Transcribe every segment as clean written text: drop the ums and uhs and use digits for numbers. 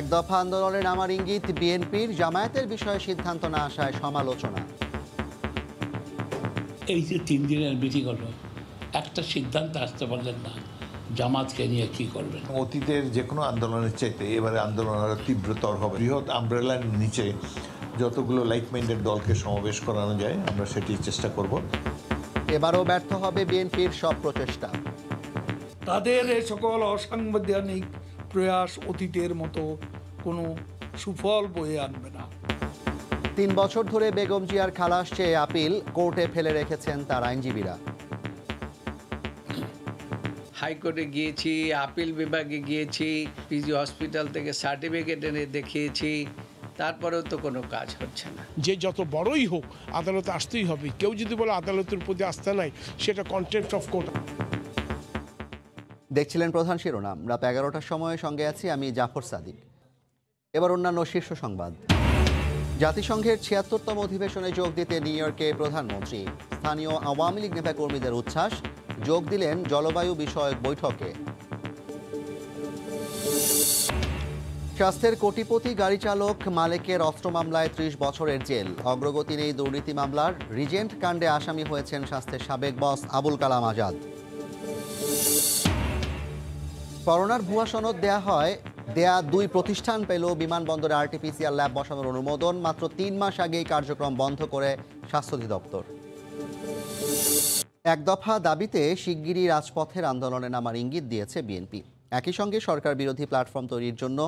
এক দফা আন্দোলনে নামার ইঙ্গিত বিএনপির, জামায়াতের বিষয়ে সিদ্ধান্ত না আসায় সমালোচনা। এই যে 3 দিনের মিটিং হলো, একটা সিদ্ধান্ত আসতে পারলেন না জামাতকে নিয়ে কি করবেন। অতীতের যে কোনো আন্দোলনের চাইতে এবারে আন্দোলন আরো তীব্রতর হবে। বৃহৎ আমব্রেলার নিচে যতগুলো লাইক মাইন্ডেড দলকে সমাবেশ করানো যায় আমরা সেটি চেষ্টা করব। এবারও ব্যর্থ হবে বিএনপির সব প্রচেষ্টা। তাদের এই সকল অসাংবিধানিক প্রয়াস অতীতের মতো কোনো সুফল বয়ে আনবে না। 3 বছর ধরে বেগম জিয়ার খালাস চেয়ে আপিল কোর্টে ফেলে রেখেছেন তার আইনজীবীরা। হাইকোর্টে গিয়েছি, আপিল বিভাগে গিয়েছি, পিজি হসপিটাল থেকে সার্টিফিকেট এনে দেখিয়েছি, তারপরেও তো কোনো কাজ হচ্ছে না। যে যত বড়ই হোক আদালতে আসতেই হবে। কেউ যদি বলে আদালতের প্রতি আস্থা নাই, সেটা কন্টেম্প্ট অফ কোর্ট। দেখছিলেন প্রধান শিরোনাম। রাত 11টার সময় সঙ্গে আছি আমি জাফর সাদিক। এবার অন্যান্য শীর্ষ সংবাদ। জাতিসংঘের 76তম অধিবেশনে যোগ দিতে নিউ ইয়র্কে প্রধানমন্ত্রী। স্থানীয় আওয়ামী লীগ নেতাকর্মীদের উচ্ছ্বাস, যোগ দিলেন জলবায়ু বিষয়ক বৈঠকে। স্বাস্থ্যের কোটিপতি গাড়ি চালক মালেকের অস্ত্র মামলায় 30 বছরের জেল। অগ্রগতি নেই দুর্নীতি মামলার। রিজেন্ট কাণ্ডে আসামি হয়েছেন স্বাস্থ্যের সাবেক বস আবুল কালাম আজাদ। করোনার ভুয়া সনদ দেয়া 2 প্রতিষ্ঠান পেল বিমানবন্দরে আরটিপিসিআর ল্যাব বসানোর অনুমোদন। মাত্র 3 মাস আগেই কার্যক্রম বন্ধ করে স্বাস্থ্য অধিদপ্তর। এক দফা দাবিতে শিগগিরই রাজপথের আন্দোলনে নামার ইঙ্গিত দিয়েছে বিএনপি। একই সঙ্গে সরকার বিরোধী প্ল্যাটফর্ম তৈরির জন্য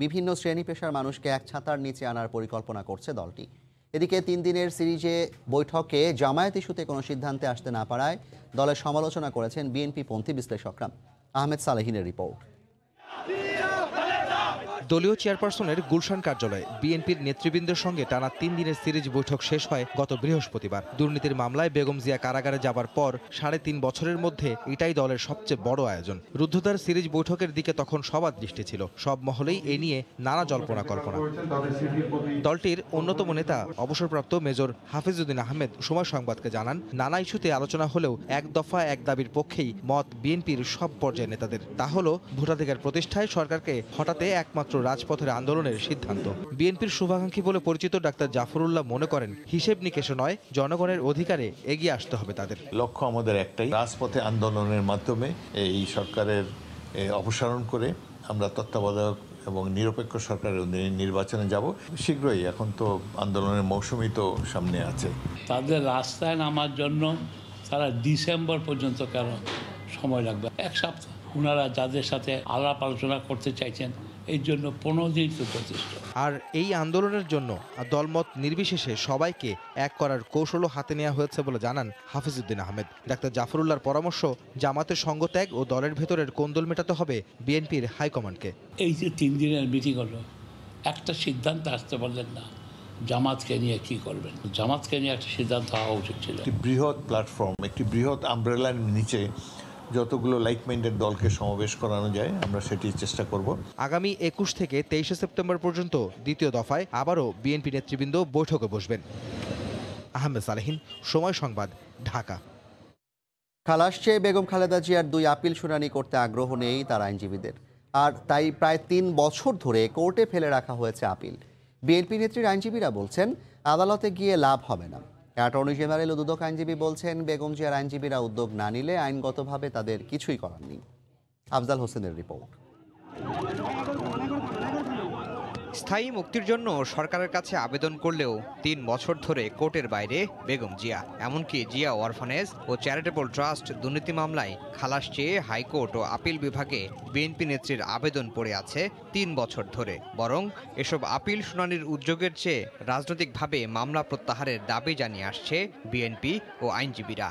বিভিন্ন শ্রেণী পেশার মানুষকে এক ছাতার নিচে আনার পরিকল্পনা করছে দলটি। এদিকে 3 দিনের সিরিজে বৈঠকে জামায়াত ইস্যুতে কোনো সিদ্ধান্তে আসতে না পারায় দলের সমালোচনা করেছেন বিএনপি পন্থী বিশ্লেষকরা। আহমেদ সালেহিনের রিপোর্ট। দলীয় চেয়ারপারসনের গুলশান কার্যালয়ে বিএনপির নেতৃবৃন্দের সঙ্গে টানা 3 দিনের সিরিজ বৈঠক শেষ হয় গত বৃহস্পতিবার। দুর্নীতির মামলায় বেগম জিয়া কারাগারে যাবার পর 3.5 বছরের মধ্যে এটাই দলের সবচেয়ে বড় আয়োজন। রুদ্ধদ্বার সিরিজ বৈঠকের দিকে তখন সবার দৃষ্টি ছিল। সব মহলেই এ নিয়ে নানা জল্পনা কল্পনা। দলটির অন্যতম নেতা অবসরপ্রাপ্ত মেজর হাফিজউদ্দিন আহমেদ সময় সংবাদকে জানান, নানা ইস্যুতে আলোচনা হলেও এক দফা এক দাবির পক্ষেই মত বিএনপির সব পর্যায়ের নেতাদের। তা হলো ভোটাধিকার প্রতিষ্ঠায় সরকারকে হঠাতে একমাত্র রাজপথের আন্দোলনের সিদ্ধান্ত। বিএনপির শুভাকাঙ্ক্ষী বলে পরিচিত ডাক্তার জাফরুল্লাহ মনে করেন, হিসেব নিকেশে নয়, জনগণের অধিকারে এগিয়ে আসতে হবে তাদের। লক্ষ্য আমাদের একটাই, রাজপথে আন্দোলনের মাধ্যমে এই সরকারের অপসারণ করে আমরা তত্ত্বাবধায়ক এবং নিরপেক্ষ সরকারের নির্বাচনে যাব শীঘ্রই। এখন তো আন্দোলনের মৌসুমই তো সামনে আছে। তাদের রাস্তায় নামার জন্য তারা ডিসেম্বর পর্যন্ত কেন সময় লাগবে? 1 সপ্তাহ। ওনারা যাদের সাথে আলাপ আলোচনা করতে চাইছেন, এই জন্য 15 দিন তো যথেষ্ট। আর এই আন্দোলনের জন্য দলমত নির্বিশেষে সবাইকে এক করার কৌশলও হাতে নেওয়া হয়েছে বলে জানান হাফিজউদ্দিন আহমেদ। ডাক্তার জাফরুল্লাহর পরামর্শ, জামাতের সঙ্গত্যাগ ও দলের ভেতরের কোন্দল মেটাতে হবে বিএনপির হাইকমান্ডকে। এই যে 3 দিনের মিটিং হলো, একটা সিদ্ধান্ত আসতে পারলেন না জামাতকে নিয়ে কি করবেন। জামাতকে নিয়ে একটা সিদ্ধান্ত হওয়া উচিত ছিল। একটি বৃহৎ প্ল্যাটফর্ম, একটি বৃহৎ আমব্রেলার নিচে যতগুলো লাইক মাইন্ডেড দলকে সমাবেশ করানো যায় আমরা সেটি চেষ্টা করব। আগামী 21 থেকে 23 সেপ্টেম্বর পর্যন্ত দ্বিতীয় দফায় আবারও বিএনপি নেতৃবৃন্দ বৈঠকে বসবেন। আহমেদ সালেহিন, সময় সংবাদ, ঢাকা। খালাস চেয়ে বেগম খালেদা জিয়ার 2 আপিল শুনানি করতে আগ্রহ নেই তার আইনজীবীদের। আর তাই প্রায় 3 বছর ধরে কোর্টে ফেলে রাখা হয়েছে আপিল। বিএনপি নেত্রীর আইনজীবীরা বলছেন, আদালতে গিয়ে লাভ হবে না। অ্যাটর্নি জেনারেল ও দুদক আইনজীবী বলছেন, বেগম জিয়ার আইনজীবীরা উদ্যোগ না নিলে আইনগতভাবে তাদের কিছুই করার নেই। আফজাল হোসেনের রিপোর্ট। স্থায়ী মুক্তির জন্য সরকারের কাছে আবেদন করলেও 3 বছর ধরে কোর্টের বাইরে বেগম জিয়া। এমনকি জিয়া অরফানেজ ও চ্যারিটেবল ট্রাস্ট দুর্নীতি মামলায় খালাস চেয়ে হাইকোর্ট ও আপিল বিভাগে বিএনপি নেত্রীর আবেদন পড়ে আছে 3 বছর ধরে। বরং এসব আপিল শুনানির উদ্যোগের চেয়ে রাজনৈতিকভাবে মামলা প্রত্যাহারের দাবি জানিয়ে আসছে বিএনপি ও আইনজীবীরা।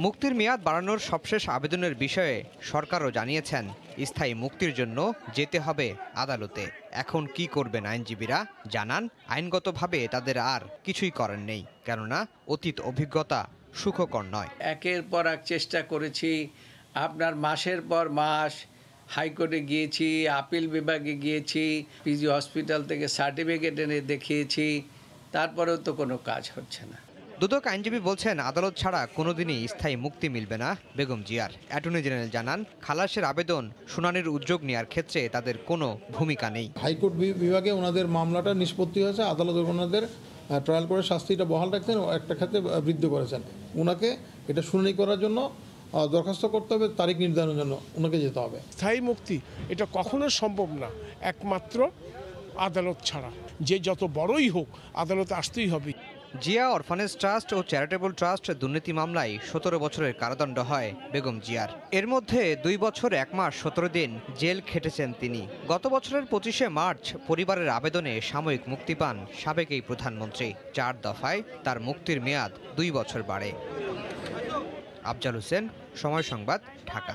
মুক্তির মেয়াদ বাড়ানোর সবশেষ আবেদনের বিষয়ে সরকারও জানিয়েছেন, স্থায়ী মুক্তির জন্য যেতে হবে আদালতে। এখন কি করবেন আইনজীবীরা? জানান, আইনগতভাবে তাদের আর কিছুই করার নেই, কেননা অতীত অভিজ্ঞতা সুখকর নয়। একের পর এক চেষ্টা করেছি, আপনার মাসের পর মাস হাইকোর্টে গিয়েছি, আপিল বিভাগে গিয়েছি, পিজি হসপিটাল থেকে সার্টিফিকেট এনে দেখিয়েছি, তারপরেও তো কোনো কাজ হচ্ছে না। দুদক আইনজীবী বলছেন, আদালত ছাড়া কোনোদিনই স্থায়ী মুক্তি মিলবে না বেগম জিয়ার। অ্যাটর্নি জেনারেল জানান, খালাসের আবেদন শুনানির উদ্যোগ নেওয়ার ক্ষেত্রে তাদের কোনো ভূমিকা নেই। হাইকোর্ট বিভাগে ওনাদের মামলাটা নিষ্পত্তি হয়েছে, আদালত ওনাদের ট্রায়াল করে শাস্তিটা বহাল রাখছেন, একটা ক্ষেত্রে বৃদ্ধি করেছেন। ওনাকে এটা শুনানি করার জন্য দরখাস্ত করতে হবে, তারিখ নির্ধারণের জন্য ওনাকে যেতে হবে। স্থায়ী মুক্তি এটা কখনো সম্ভব না একমাত্র আদালত ছাড়া। যে যত বড়ই হোক আদালতে আসতেই হবে। জিয়া অরফানেজ ট্রাস্ট ও চ্যারিটেবল ট্রাস্ট দুর্নীতি মামলায় 17 বছরের কারাদণ্ড হয় বেগম জিয়ার। এর মধ্যে 2 বছর 1 মাস 17 দিন জেল খেটেছেন তিনি। গত বছরের 25শে মার্চ পরিবারের আবেদনে সাময়িক মুক্তি পান সাবেক এই প্রধানমন্ত্রী। 4 দফায় তার মুক্তির মেয়াদ 2 বছর বাড়ে। আফজাল হোসেন, সময় সংবাদ, ঢাকা।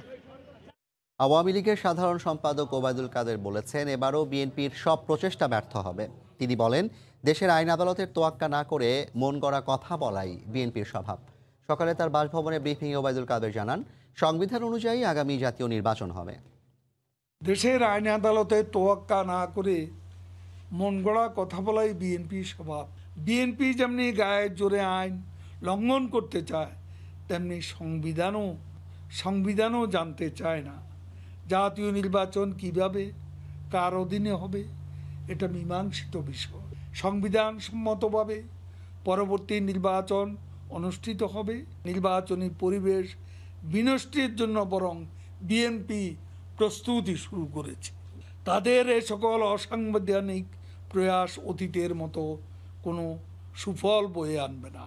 আওয়ামী লীগের সাধারণ সম্পাদক ওবায়দুল কাদের বলেছেন, এবারও বিএনপির সব প্রচেষ্টা ব্যর্থ হবে। তিনি বলেন, দেশের আইন আদালতের তোয়াক্কা না করে মন গড়া কথা বলাই বিএনপির স্বভাব। সকালে তার বাসভবনে ব্রিফিংয়ে ওবায়দুল কাদের জানান, সংবিধান অনুযায়ী আগামী জাতীয় নির্বাচন হবে। দেশের আইন আদালতে তোয়াক্কা না করে মন গড়া কথা বলাই বিএনপির স্বভাব। বিএনপি যেমনি গায়ের জোরে আইন লঙ্ঘন করতে চায়, তেমনি সংবিধানও জানতে চায় না। জাতীয় নির্বাচন কিভাবে, কার অধীনে হবে, এটা মীমাংসিত বিষয়। সংবিধান সম্মতভাবে পরবর্তী নির্বাচন অনুষ্ঠিত হবে। নির্বাচনী পরিবেশ বিনষ্টের জন্য বরং বিএনপি প্রস্তুতি শুরু করেছে। তাদের এ সকল অসাংবিধানিক প্রয়াস অতীতের মতো কোনো সুফল বয়ে আনবে না।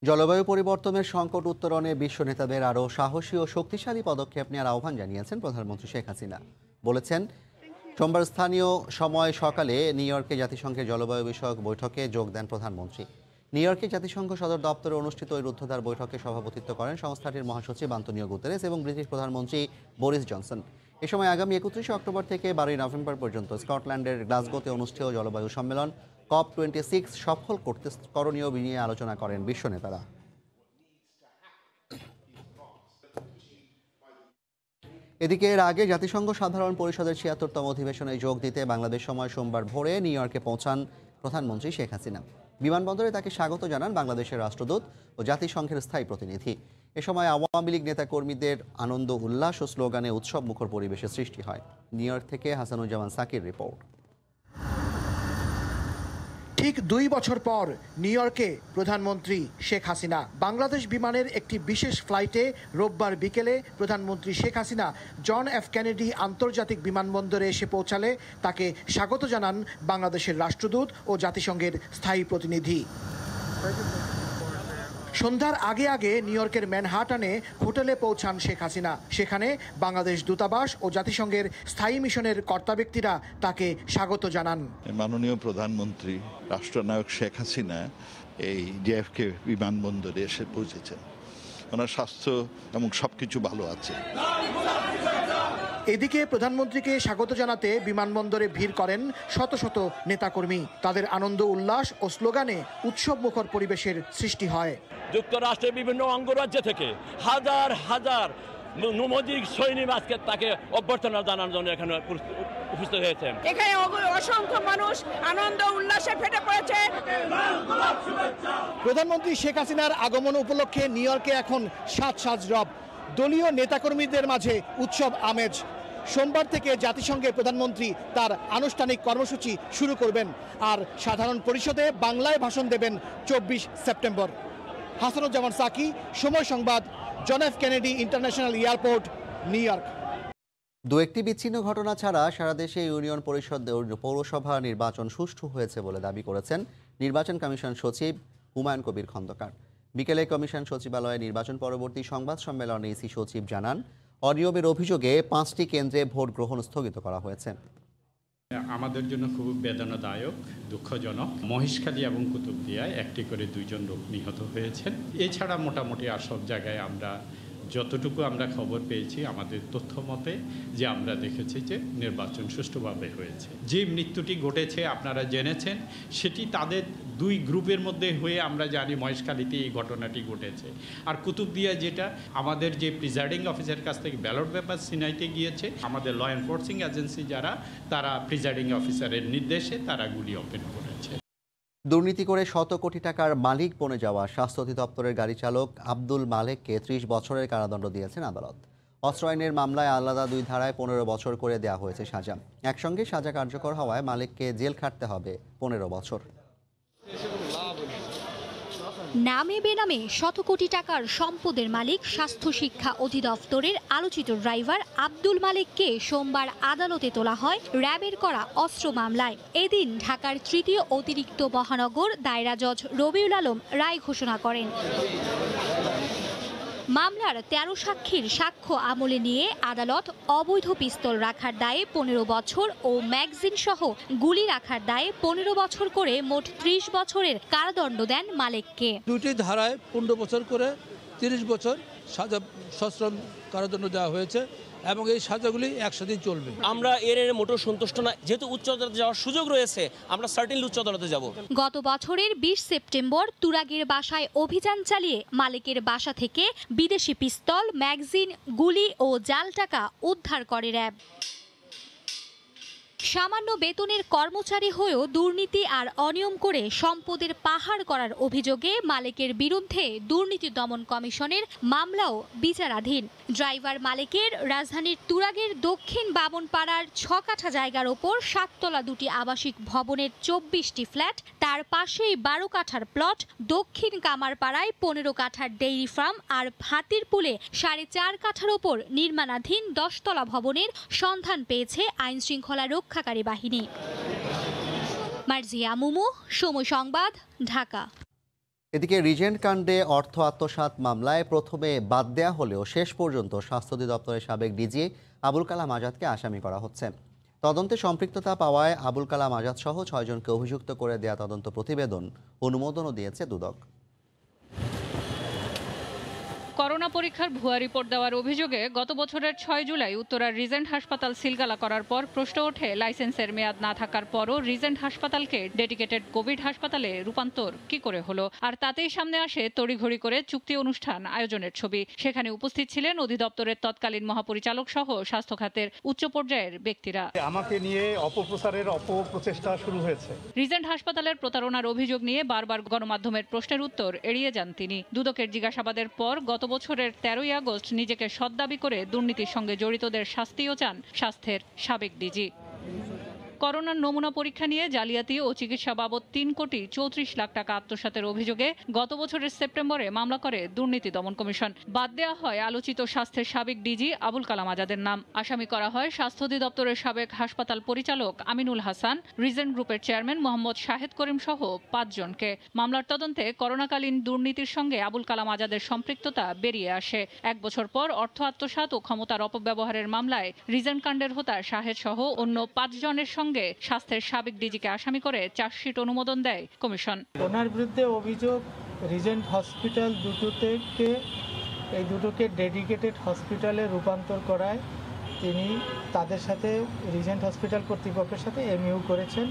জলবায়ু পরিবর্তনের সংকট উত্তরণে বিশ্ব নেতাদের আরও সাহসী ও শক্তিশালী পদক্ষেপ নেওয়ার আহ্বান জানিয়েছেন প্রধানমন্ত্রী শেখ হাসিনা। বলেছেন, সোমবার স্থানীয় সময় সকালে নিউ ইয়র্কে জাতিসংঘের জলবায়ু বিষয়ক বৈঠকে যোগ দেন প্রধানমন্ত্রী। নিউ ইয়র্কে জাতিসংঘ সদর দপ্তরে অনুষ্ঠিত ওই রুদ্ধদ্বার বৈঠকে সভাপতিত্ব করেন সংস্থাটির মহাসচিব আন্তোনিও গুতেরেস এবং ব্রিটিশ প্রধানমন্ত্রী বরিস জনসন। এ সময় আগামী 31শে অক্টোবর থেকে 12ই নভেম্বর পর্যন্ত স্কটল্যান্ডের গ্লাসগোতে অনুষ্ঠেয় জলবায়ু সম্মেলন COP26 সফল করতে করণীয় নিয়ে আলোচনা করেন বিশ্ব নেতারা। এদিকে এর আগে জাতিসংঘ সাধারণ পরিষদের 76তম অধিবেশনে যোগ দিতে বাংলাদেশ সময় সোমবার ভোরে নিউ ইয়র্কে পৌঁছান প্রধানমন্ত্রী শেখ হাসিনা। বিমানবন্দরে তাকে স্বাগত জানান বাংলাদেশের রাষ্ট্রদূত ও জাতিসংঘের স্থায়ী প্রতিনিধি। এ সময় আওয়ামী লীগ নেতাকর্মীদের আনন্দ উল্লাস ও স্লোগানে উৎসব মুখর পরিবেশের সৃষ্টি হয়। নিউ ইয়র্ক থেকে হাসানুজ্জামান সাকির রিপোর্ট। ঠিক 2 বছর পর নিউ ইয়র্কে প্রধানমন্ত্রী শেখ হাসিনা। বাংলাদেশ বিমানের একটি বিশেষ ফ্লাইটে রোববার বিকেলে প্রধানমন্ত্রী Sheikh Hasina John F Kennedy আন্তর্জাতিক বিমানবন্দরে এসে পৌঁছালে তাকে স্বাগত জানান বাংলাদেশের রাষ্ট্রদূত ও জাতিসংঘের স্থায়ী প্রতিনিধি। সন্ধ্যার আগে নিউ ইয়র্কের ম্যানহাটানে হোটেলে পৌঁছান শেখ হাসিনা। সেখানে বাংলাদেশ দূতাবাস ও জাতিসংঘের স্থায়ী মিশনের কর্তা ব্যক্তিরা তাকে স্বাগত জানান। মাননীয় প্রধানমন্ত্রী রাষ্ট্রনায়ক শেখ হাসিনা এই জেএফকে বিমানবন্দরে এসে পৌঁছেছেন। ওনার স্বাস্থ্য এবং সবকিছু ভালো আছে। এদিকে প্রধানমন্ত্রীকে স্বাগত জানাতে বিমানবন্দরে ভিড় করেন শত শত নেতাকর্মী। তাদের আনন্দ উল্লাস ও স্লোগানে উৎসব মুখর পরিবেশের সৃষ্টি হয়। যুক্তরাষ্ট্রের বিভিন্ন অঙ্গরাজ্য থেকে হাজার হাজার নমোদিক সৈনিক আজকে তাকে অভ্যর্থনা জানানোর জন্য এখানে উপস্থিত হয়েছে। এখানে অসংখ্য মানুষ আনন্দ উল্লাসে ফেটে পড়েছে। প্রধানমন্ত্রী শেখ হাসিনার আগমন উপলক্ষে নিউ ইয়র্কে এখন সাজ রব। দলীয় নেতাকর্মীদের মাঝে উৎসব আমেজ। সোমবার থেকে জাতিসংঘে প্রধানমন্ত্রী তার আনুষ্ঠানিক কর্মসূচি শুরু করবেন আর সাধারণ পরিষদে বাংলায় ভাষণ দেবেন 24 September. Hasanuzzaman Saki, Somoy Sangbad, John F Kennedy International Airport, New York. দু একটি বিচ্ছিন্ন ঘটনা ছাড়া সারা দেশে ইউনিয়ন পরিষদ ও পৌরসভা নির্বাচন সুষ্ঠু হয়েছে বলে দাবি করেছেন নির্বাচন কমিশন সচিব হুমায়ুন কবির খন্দকার। বিকেলে কমিশন সচিবালয়ে নির্বাচন পরবর্তী সংবাদ সম্মেলনে ইসি সচিব জানান, অনিয়মের অভিযোগে 5টি কেন্দ্রে ভোট গ্রহণ স্থগিত করা হয়েছে। আমাদের জন্য খুব বেদনাদায়ক, দুঃখজনক। মহেশখালী এবং কুতুবদিয়ায় একটি করে 2 জন লোক নিহত হয়েছেন। এছাড়া মোটামুটি আর সব জায়গায় আমরা যতটুকু আমরা খবর পেয়েছি আমাদের তথ্য মতে যে আমরা দেখেছি যে নির্বাচন সুষ্ঠুভাবে হয়েছে। যে মৃত্যুটি ঘটেছে আপনারা জেনেছেন, সেটি তাদের 2 গ্রুপের মধ্যে হয়ে আমরা জানি মহেশখালীতে এই ঘটনাটি ঘটেছে। আর কুতুবদিয়া যেটা আমাদের যে প্রিজাইডিং অফিসার কাছ থেকে ব্যালট পেপার ছিনাইতে গিয়েছে, আমাদের ল এনফোর্সিং এজেন্সি যারা তারা প্রিজাইডিং অফিসারের নির্দেশে তারা গুলি ওপেন করেছে। দুর্নীতি করে শত কোটি টাকার মালিক বনে যাওয়া স্বাস্থ্য অধিদপ্তরের গাড়ি চালক আব্দুল মালেককে 30 বছরের কারাদণ্ড দিয়েছেন আদালত। অস্ত্র আইনের মামলায় আলাদা 2 ধারায় 15 বছর করে দেওয়া হয়েছে সাজা। একসঙ্গে সাজা কার্যকর হওয়ায় মালেককে জেল খাটতে হবে 15 বছর। নামে বেনামে শত কোটি টাকার সম্পদের মালিক স্বাস্থ্য শিক্ষা অধিদপ্তরের আলোচিত ড্রাইভার আব্দুল মালেককে সোমবার আদালতে তোলা হয় র্যাবের করা অস্ত্র মামলায়। এদিন ঢাকার তৃতীয় অতিরিক্ত মহানগর দায়রা জজ রবিউল আলম রায় ঘোষণা করেন। মামলার 13 সাক্ষীর সাক্ষ্য আমলে নিয়ে আদালত অবৈধ পিস্তল রাখার দায়ে 15 বছর ও ম্যাগজিন সহ গুলি রাখার দায়ে 15 বছর করে মোট 30 বছরের কারাদণ্ড দেন মালেককে। দুটি ধারায় 15 বছর করে 30 বছর সাজা সশ্রম কারাদণ্ড দেওয়া হয়েছে এবং এই সাজাগুলি একসাথেই চলবে। আমরা এর মোটর সন্তুষ্ট না, যেহেতু উচ্চ আদালতে যাওয়ার সুযোগ রয়েছে আমরা সার্টেনলি উচ্চ আদালতে যাব। গত বছরের 20 সেপ্টেম্বর তুরাগের বাসায় অভিযান চালিয়ে মালিকের বাসা থেকে বিদেশি পিস্তল, ম্যাগজিন, গুলি ও জাল টাকা উদ্ধার করে র্যাব। সামান্য বেতনের কর্মচারী হয়েও দুর্নীতি আর অনিয়ম করে সম্পদের পাহাড় করার অভিযোগে মালেকের বিরুদ্ধে দুর্নীতি দমন কমিশনের মামলাও বিচারাধীন। ড্রাইভার মালেকের রাজধানীর তুরাগের দক্ষিণ বামনপাড়ার 6 কাঠা জায়গার ওপর 7 তলা 2টি আবাসিক ভবনের 24টি ফ্ল্যাট, তার পাশেই 12 কাঠার প্লট, দক্ষিণ কামারপাড়ায় 15 কাঠার ডেইরি ফার্ম আর হাতিরপুলে 4.5 কাঠার ওপর নির্মাণাধীন 10 তলা ভবনের সন্ধান পেয়েছে আইন শৃঙ্খলা রক্ষাকারী বাহিনী। মার্জিয়া মুমু, সময় সংবাদ, ঢাকা। এদিকে রিজেন্ট কাণ্ডে অর্থ আত্মসাৎ মামলায় প্রথমে বাদ দেয়া হলেও শেষ পর্যন্ত স্বাস্থ্য অধিদপ্তরের সাবেক ডিজি আবুল কালাম আজাদকে আসামি করা হচ্ছে। তদন্তে সম্পৃক্ততা পাওয়ায় আবুল কালাম আজাদ সহ 6 জনকে অভিযুক্ত করে দেয়া তদন্ত প্রতিবেদন অনুমোদনও দিয়েছে দুদক। করোনা পরীক্ষার ভুয়া রিপোর্ট দেওয়ার অভিযোগে গত বছরের 6 জুলাই উত্তরার রিজেন্ট হাসপাতাল সিলগালা করার পর প্রশ্ন ওঠে লাইসেন্সের মেয়াদ না থাকার পরও রিজেন্ট হাসপাতালকে ডেডিকেটেড কোভিড হাসপাতালে রূপান্তর কি করে হলো। আর তাতেই সামনে আসে তড়িঘড়ি করে চুক্তি অনুষ্ঠান আয়োজনের ছবি। সেখানে উপস্থিত ছিলেন অধিদপ্তরের তৎকালীন মহাপরিচালক সহ স্বাস্থ্য খাতের উচ্চ পর্যায়ের ব্যক্তিরা। আমাকে নিয়ে অপপ্রচারের অপপ্রচেষ্টা শুরু হয়েছে। রিজেন্ট হাসপাতালের প্রতারণার অভিযোগ নিয়ে বারবার গণমাধ্যমের প্রশ্নের উত্তর এড়িয়ে যান তিনি। দুদকের জিজ্ঞাসাবাদের পর গত বছরের 13ই আগস্ট নিজেকে সৎ দাবি করে দুর্নীতির সঙ্গে জড়িতদের শাস্তিও চান স্বাস্থ্যের সাবেক ডিজি। করোনার নমুনা পরীক্ষা নিয়ে জালিয়াতি ও চিকিৎসা বাবদ 3 কোটি 34 লাখ টাকা আত্মসাতের অভিযোগে গত বছরের সেপ্টেম্বরে মামলা করে দুর্নীতি দমন কমিশন। বাদ দেওয়া হয় আলোচিত স্বাস্থ্যের সাবেক ডিজি আবুল কালাম আজাদের নাম। আসামি করা হয় স্বাস্থ্য অধিদপ্তরের সাবেক হাসপাতাল পরিচালক আমিনুল হাসান, রিজেন্ট গ্রুপের চেয়ারম্যান মোহাম্মদ শাহেদ করিম সহ 5 জনকে। মামলার তদন্তে করোনাকালীন দুর্নীতির সঙ্গে আবুল কালাম আজাদের সম্পৃক্ততা বেরিয়ে আসে। 1 বছর পর অর্থ আত্মসাৎ ও ক্ষমতার অপব্যবহারের মামলায় রিজেন্ট কাণ্ডের হোতা শাহেদ সহ অন্য 5 জনের সঙ্গে স্বাস্থ্যের সাবেক ডিজিকে আসামি করে চার্জশিট অনুমোদন দেয় কমিশন। ওনার বিরুদ্ধে অভিযোগ রিজেন্ট হসপিটাল দুটোকে ডেডিকেটেড হসপিটালে রূপান্তর করায় তিনি তাদের সাথে রিজেন্ট হসপিটাল কর্তৃপক্ষের সাথে এমইউ করেছেন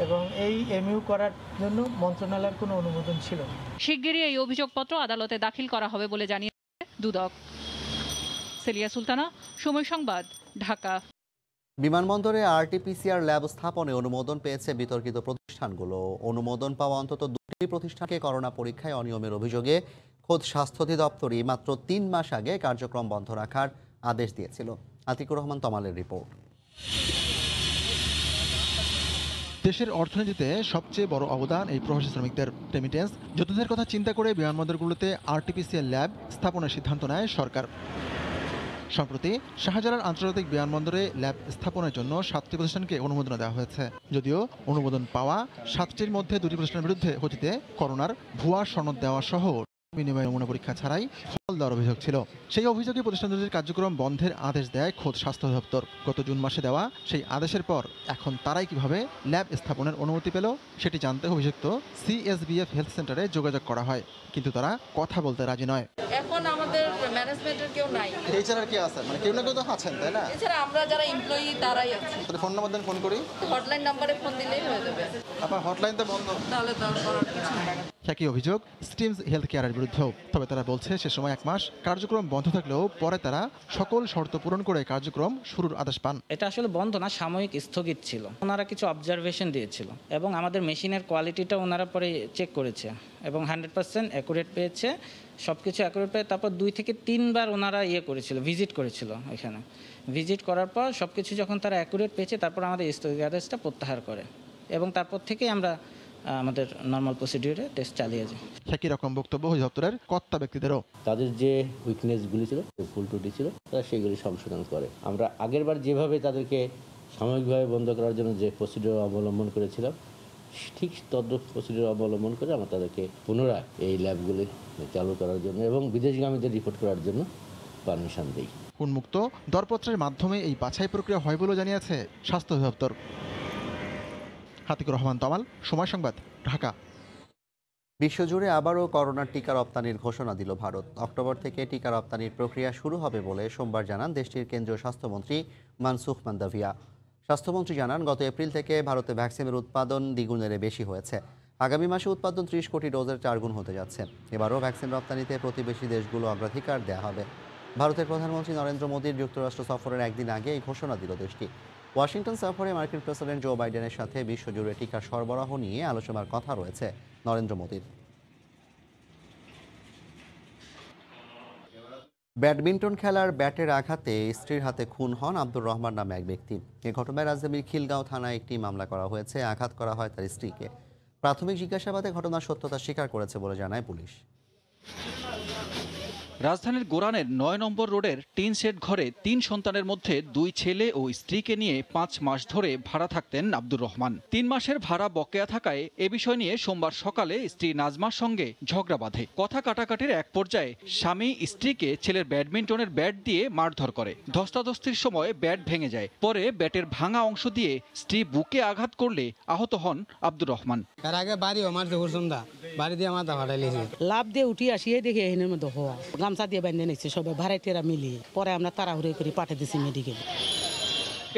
এবং এই এমইউ করার জন্য মন্ত্রণালয়ের কোনো অনুমোদন ছিল না। শিগগিরই এই অভিযোগপত্র আদালতে দাখিল করা হবে বলে জানিয়েছে দুদক। সেলিয়া সুলতানা, সময় সংবাদ, ঢাকা। বিমানবন্দরে আরটিপিসিআর ল্যাব স্থাপনে অনুমোদন পেয়েছে বিতর্কিত প্রতিষ্ঠানগুলো। অনুমোদন পাওয়া অন্তত 2টি প্রতিষ্ঠানকে করোনা পরীক্ষায় অনিয়মের অভিযোগে খোদ স্বাস্থ্য অধিদপ্তরই মাত্র 3 মাস আগে কার্যক্রম বন্ধ রাখার আদেশ দিয়েছিল। আতিকুর রহমান তমালের রিপোর্ট। দেশের অর্থনীতিতে সবচেয়ে বড় অবদান এই প্রবাসী শ্রমিকদের রেমিটেন্স যুদ্ধের কথা চিন্তা করে বিমানবন্দরগুলোতে আরটিপিসিআর ল্যাব স্থাপনের সিদ্ধান্ত নেয় সরকার। সম্প্রতি শাহজালাল আন্তর্জাতিক বিমানবন্দরে ল্যাব স্থাপনের জন্য 7টি প্রতিষ্ঠানকে অনুমোদন দেওয়া হয়েছে। যদিও অনুমোদন পাওয়া 7টির মধ্যে 2টি প্রতিষ্ঠানের বিরুদ্ধে অতীতে করোনার ভুয়া সনদ দেওয়া সহ বিনিময় নমুনা পরীক্ষা ছাড়াই ফল দেওয়ার অভিযোগ ছিল। সেই অভিযোগে প্রতিষ্ঠান দুটির কার্যক্রম বন্ধের আদেশ দেয় খোদ স্বাস্থ্য অধিদপ্তর। গত জুন মাসে দেওয়া সেই আদেশের পর এখন তারাই কিভাবে ল্যাব স্থাপনের অনুমতি পেল সেটি জানতে অভিযুক্ত সিএসবিএফ হেলথ সেন্টারে যোগাযোগ করা হয়, কিন্তু তারা কথা বলতে রাজি নয়। এখন আমাদের ম্যানেজমেন্টের কেউ নাই। এছাড়া কি আছে? মানে কেউ না কেউ তো আছেন, তাই না? এছাড়া আমরা যারা এমপ্লয়ি তারাই আছে। তাহলে ফোন নাম্বার দেন, ফোন করি। হটলাইন নাম্বারে ফোন দিলেই হয়ে যাবে। আপনার হটলাইন তো বন্ধ। তাহলে তো করার কিছু নাই। একই অভিযোগ স্টিমস হেলথ কেয়ারের বিরুদ্ধেও। তবে তারা বলছে সে সময় 1 মাস কার্যক্রম বন্ধ থাকলেও পরে তারা সকল শর্ত পূরণ করে কার্যক্রম শুরুর আদেশ পান। এটা আসলে বন্ধ না, সাময়িক স্থগিত ছিল। ওনারা কিছু অবজারভেশন দিয়েছিল এবং আমাদের মেশিনের কোয়ালিটিটা ওনারা পরে চেক করেছে এবং 100% অ্যাকুরেট পেয়েছে। সব কিছু অ্যাকুরেট পেয়ে তারপর 2 থেকে 3 বার ওনারা ভিজিট করেছিল এখানে। ভিজিট করার পর সব কিছু যখন তারা অ্যাকুরেট পেয়েছে তারপর আমাদের স্থগিতাদেশটা প্রত্যাহার করে এবং তারপর থেকে আমরা আমাদের নর্মাল প্রসিডিউরে টেস্ট চালিয়ে যাই। একই রকম বক্তব্য অধিদপ্তরের কর্তা ব্যক্তিদেরও। তাদের যে উইকনেসগুলি ছিল, ভুল ত্রুটি ছিল, তারা সেগুলি সংশোধন করে। আমরা আগেরবার যেভাবে তাদেরকে সাময়িকভাবে বন্ধ করার জন্য যে প্রসিডিউর অবলম্বন করেছিলাম, ঠিক তদ্রূপ প্রসিডিউর অবলম্বন করে আমরা তাদেরকে পুনরায় এই ল্যাবগুলি চালু করার জন্য এবং বিদেশগামীদের রিপোর্ট করার জন্য পারমিশন দিই। উন্মুক্ত দরপত্রের মাধ্যমে এই বাছাই প্রক্রিয়া হয় বলে জানিয়েছে স্বাস্থ্য অধিদপ্তর। হাতিকুর রহমান তমাল, সময় সংবাদ, ঢাকা। বিশ্বজুড়ে আবারও করোনার টিকা রপ্তানির ঘোষণা দিল ভারত। অক্টোবর থেকে টিকা রপ্তানির প্রক্রিয়া শুরু হবে বলে সোমবার জানান দেশটির কেন্দ্রীয় স্বাস্থ্যমন্ত্রী মানসুখ মান্দাভিয়া। স্বাস্থ্যমন্ত্রী জানান, গত এপ্রিল থেকে ভারতে ভ্যাকসিনের উৎপাদন দ্বিগুণের বেশি হয়েছে। আগামী মাসে উৎপাদন 30 কোটি ডোজের 4 গুণ হতে যাচ্ছে। এবারও ভ্যাকসিন রপ্তানিতে প্রতিবেশী দেশগুলো অগ্রাধিকার দেওয়া হবে। ভারতের প্রধানমন্ত্রী নরেন্দ্র মোদীর যুক্তরাষ্ট্র সফরের একদিন আগে এই ঘোষণা দিল দেশটি। ওয়াশিংটন সফরে মার্কিন প্রেসিডেন্ট জো বাইডেনের সাথে বিশ্বজুড়ে টিকা সরবরাহ নিয়ে আলোচনার কথা রয়েছে নরেন্দ্র মোদীর। ব্যাডমিন্টন খেলার ব্যাটের আঘাতে স্ত্রীর হাতে খুন হন আব্দুর রহমান নামে এক ব্যক্তি। এ ঘটনায় রাজধানীর খিলগাঁও থানায় একটি মামলা করা হয়েছে। আঘাত করা হয় তার স্ত্রীকে। প্রাথমিক জিজ্ঞাসাবাদে ঘটনার সত্যতা স্বীকার করেছে বলে জানায় পুলিশ। রাজধানীর গোরানের 9 নম্বর রোডের টিন শেড ঘরে 3 সন্তানের মধ্যে 2 ছেলে ও স্ত্রীকে নিয়ে 5 মাস ধরে ভাড়া থাকতেন আব্দুর রহমান। 3 মাসের ভাড়া বকেয়া থাকায় এ বিষয় নিয়ে সোমবার সকালে স্ত্রী নাজমার সঙ্গে ঝগড়া বাঁধে। কথা কাটাকাটির এক পর্যায়ে স্বামী স্ত্রীকে ছেলের ব্যাডমিন্টনের ব্যাট দিয়ে মারধর করে। ধস্তাধস্তির সময় ব্যাট ভেঙে যায়। পরে ব্যাটের ভাঙা অংশ দিয়ে স্ত্রী বুকে আঘাত করলে আহত হন আব্দুর রহমান। তার আগে বাড়ি আমার বাড়ি দিয়ে আমার লাভ দিয়ে উঠি আসিয়ে দেখে এখানের মধ্যে হওয়া গামছা দিয়ে বেঁধে নিচ্ছে সবাই ভাড়াটিয়ারা মিলিয়ে। পরে আমরা তাড়াহুড়ো করে পাঠিয়ে দিচ্ছি মেডিকেল।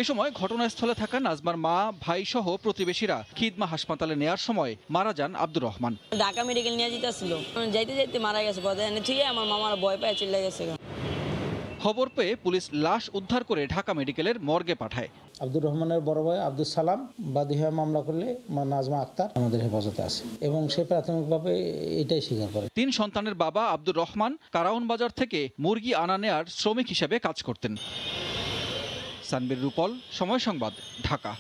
এ সময় ঘটনাস্থলে থাকা নাজমার মা, ভাই সহ প্রতিবেশীরা খিদমা হাসপাতালে নেয়ার সময় মারা যান আব্দুর রহমান। ঢাকা মেডিকেল নিয়ে যেতেছিল, যাইতে যাইতে মারা গেছে। কথা ঠিক আমার মামার ভয় পায় চলে গেছে। খবর পেয়ে পুলিশ লাশ উদ্ধার করে ঢাকা মেডিকেলের মর্গে পাঠায়। আব্দুর রহমানের বড় ভাই আব্দুল সালাম বাদী হয়ে মামলা করলে নাজমা আক্তার আমাদের হেফাজতে আছে এবং সে প্রাথমিকভাবে এটাই স্বীকার করে। 3 সন্তানের বাবা আব্দুর রহমান কারাউন বাজার থেকে মুরগি আনা নেয়ার শ্রমিক হিসেবে কাজ করতেন। সানবীর রূপল, সময় সংবাদ, ঢাকা।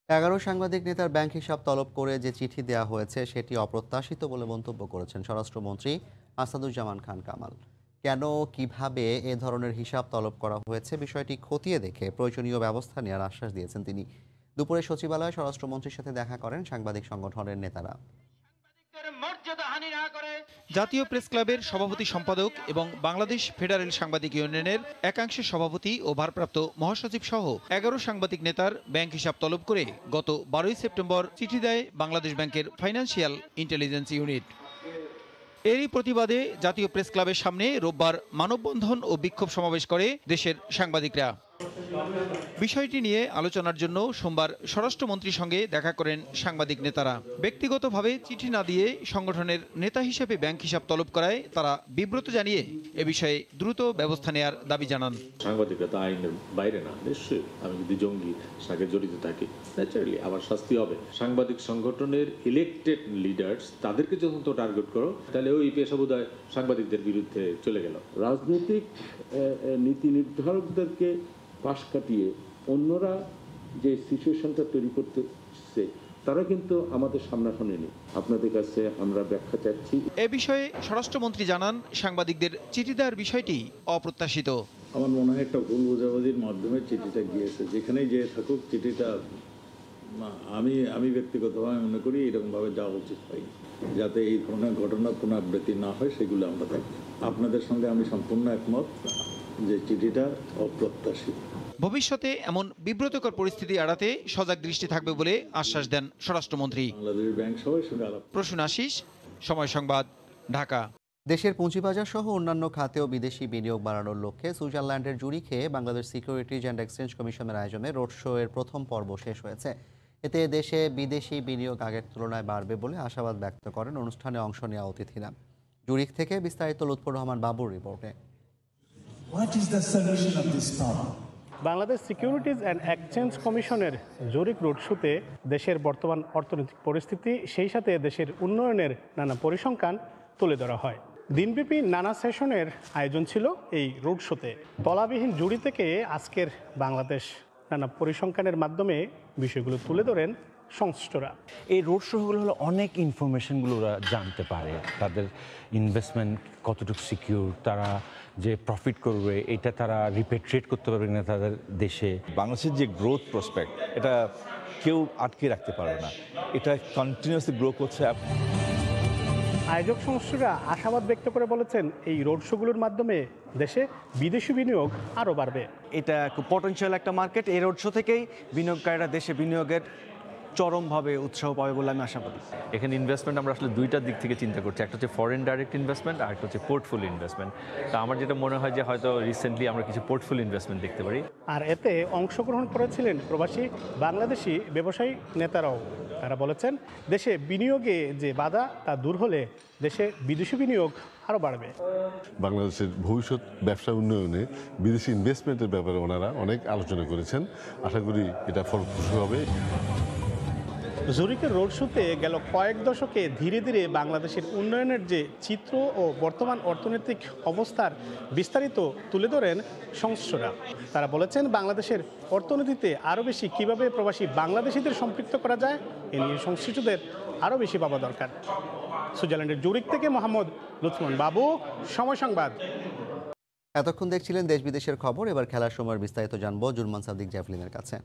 11 সাংবাদিক নেতার ব্যাংক হিসাব তলব করে যে চিঠি দেওয়া হয়েছে সেটি অপ্রত্যাশিত বলে মন্তব্য করেছেন স্বরাষ্ট্রমন্ত্রী আসাদুজ্জামান খান কামাল। কেন, কিভাবে এ ধরনের হিসাব তলব করা হয়েছে বিষয়টি খতিয়ে দেখে প্রয়োজনীয় ব্যবস্থা নেওয়ার আশ্বাস দিয়েছেন তিনি। দুপুরে সচিবালয়ে স্বরাষ্ট্রমন্ত্রীর সাথে দেখা করেন সাংবাদিক সংগঠনের নেতারা। জাতীয় প্রেস ক্লাবের সভাপতি সম্পাদক এবং বাংলাদেশ ফেডারেল সাংবাদিক ইউনিয়নের একাংশের সভাপতি ও ভারপ্রাপ্ত মহাসচিব সহ 11 সাংবাদিক নেতার ব্যাংক হিসাব তলব করে গত 12 সেপ্টেম্বর চিঠি দেয় বাংলাদেশ ব্যাংকের ফাইন্যান্সিয়াল ইন্টেলিজেন্স ইউনিট। এরই প্রতিবাদে জাতীয় প্রেস ক্লাবের সামনে রোববার মানববন্ধন ও বিক্ষোভ সমাবেশ করে দেশের সাংবাদিকরা। বিষয়টি নিয়ে আলোচনার জন্য সোমবার স্বরাষ্ট্রমন্ত্রীর সঙ্গে দেখা করেন সাংবাদিক নেতারা। ব্যক্তিগতভাবে চিঠি না দিয়ে সংগঠনের নেতা হিসেবে ব্যাংক হিসাব তলব করায় তারা বিব্রত জানিয়ে এ বিষয়ে দ্রুত ব্যবস্থা নেওয়ার দাবি জানান। সাংবাদিকতা আইনের বাইরে না, নিশ্চয়ই আমি যদি জঙ্গি সাথে জড়িত থাকি ন্যাচারালি আমার শাস্তি হবে। সাংবাদিক সংগঠনের ইলেকটেড লিডার্স তাদেরকে যখন তো টার্গেট করো তাহলে ওই পেশা বোধহয় সাংবাদিকদের বিরুদ্ধে চলে গেল। রাজনৈতিক নীতি নির্ধারকদেরকে পাশ কাটিয়ে অন্যরা যে সিচুয়েশনটা তৈরি করতেছে তারা কিন্তু আমাদের সামনাসামনি নেই। আপনাদের কাছে আমরা ব্যাখ্যা চাচ্ছি। এ বিষয়ে স্বরাষ্ট্রমন্ত্রী জানান, সাংবাদিকদের চিঠি দেওয়ার বিষয়টি অপ্রত্যাশিত। আমার মনে হয় একটা ভুল বোঝাবুঝির মাধ্যমে চিঠিটা গিয়েছে। যেখানেই যে থাকুক চিঠিটা আমি ব্যক্তিগতভাবে মনে করি এরকমভাবে যাওয়া উচিত হয়, যাতে এই ধরনের ঘটনা পুনরাবৃত্তি না হয় সেগুলো আমরা দেখি। আপনাদের সঙ্গে আমি সম্পূর্ণ একমত যে চিঠিটা অপ্রত্যাশিত। ভবিষ্যতে এমন বিব্রতকর পরিস্থিতি এড়াতে সজাগ দৃষ্টি থাকবে বলে আশ্বাস দেন স্বরাষ্ট্রমন্ত্রী। প্রসূন আশিস, সময় সংবাদ, ঢাকা। দেশের পুঁজিবাজার সহ অন্যান্য খাতেও বিদেশি বিনিয়োগ বাড়ানোর লক্ষ্যে সুইজারল্যান্ডের জুরিখে বাংলাদেশ সিকিউরিটিজ অ্যান্ড এক্সচেঞ্জ কমিশনের আয়োজনে রোড শো এর প্রথম পর্ব শেষ হয়েছে। এতে দেশে বিদেশি বিনিয়োগ আগের তুলনায় বাড়বে বলে আশাবাদ ব্যক্ত করেন অনুষ্ঠানে অংশ নেওয়া অতিথিরা। জুরিখ থেকে বিস্তারিত লুৎফর রহমান বাবুর রিপোর্টে। বাংলাদেশ সিকিউরিটিজ অ্যান্ড এক্সচেঞ্জ কমিশনের জুরিখ রোড শোতে দেশের বর্তমান অর্থনৈতিক পরিস্থিতি, সেই সাথে দেশের উন্নয়নের নানা পরিসংখ্যান তুলে ধরা হয়। দিনব্যাপী নানা সেশনের আয়োজন ছিল এই রোড শোতে। তলাবিহীন জুড়ি থেকে আজকের বাংলাদেশ নানা পরিসংখ্যানের মাধ্যমে বিষয়গুলো তুলে ধরেন সংশ্লিষ্টরা। এই রোড শোগুলো হলো অনেক ইনফরমেশনগুলো ওরা জানতে পারে, তাদের ইনভেস্টমেন্ট কতটুকু সিকিউর, তারা যে প্রফিট করবে এটা তারা রিপেট্রিয়েট করতে পারবে না তাদের দেশে। বাংলাদেশের যে গ্রোথ প্রসপেক্ট, এটা কেউ আটকে রাখতে পারবে না, এটা কন্টিনিউয়াসলি গ্রো করছে। আয়োজক সংস্থারা আশাবাদ ব্যক্ত করে বলেছেন, এই রোড শোগুলোর মাধ্যমে দেশে বিদেশি বিনিয়োগ আরও বাড়বে। এটা খুব পটেনশিয়াল একটা মার্কেট। এই রোড শো থেকেই বিনিয়োগকারীরা দেশে বিনিয়োগের চরমভাবে উৎসাহ পাবে বলে আমি আশাবাদী। এখানে ইনভেস্টমেন্ট আমরা আসলে দুইটা দিক থেকে চিন্তা করছি, একটা হচ্ছে ফরেন ডাইরেক্ট ইনভেস্টমেন্ট আর একটা হচ্ছে পোর্টফোলিও ইনভেস্টমেন্ট। তা আমার যেটা মনে হয় যে হয়তো রিসেন্টলি আমরা কিছু পোর্টফোলিও ইনভেস্টমেন্ট দেখতে পারি। আর এতে অংশগ্রহণ করেছিলেন প্রবাসী বাংলাদেশি ব্যবসায়ী নেতারাও। তারা বলেছেন, দেশে বিনিয়োগে যে বাধা তা দূর হলে দেশে বিদেশি বিনিয়োগ আরও বাড়বে। বাংলাদেশের ভবিষ্যৎ ব্যবসা উন্নয়নে বিদেশি ইনভেস্টমেন্টের ব্যাপারে ওনারা অনেক আলোচনা করেছেন। আশা করি এটা ফলপ্রসূ হবে। জুরিখের রোড শোতে গেল কয়েক দশকে ধীরে ধীরে বাংলাদেশের উন্নয়নের যে চিত্র ও বর্তমান অর্থনৈতিক অবস্থার বিস্তারিত তুলে ধরেন সংশ্লিষ্টরা। তারা বলেছেন, বাংলাদেশের অর্থনীতিতে আরও বেশি কীভাবে প্রবাসী বাংলাদেশিদের সম্পৃক্ত করা যায় এ নিয়ে সংশ্লিষ্টদের আরও বেশি ভাবা দরকার। সুইজারল্যান্ডের জুরিখ থেকে মোহাম্মদ লুৎফর বাবু, সময় সংবাদ। এতক্ষণ দেখছিলেন দেশ বিদেশের খবর। এবার খেলার সময়ের বিস্তারিত জানবো জুলমান সাদিক জ্যাভলিনের কাছে।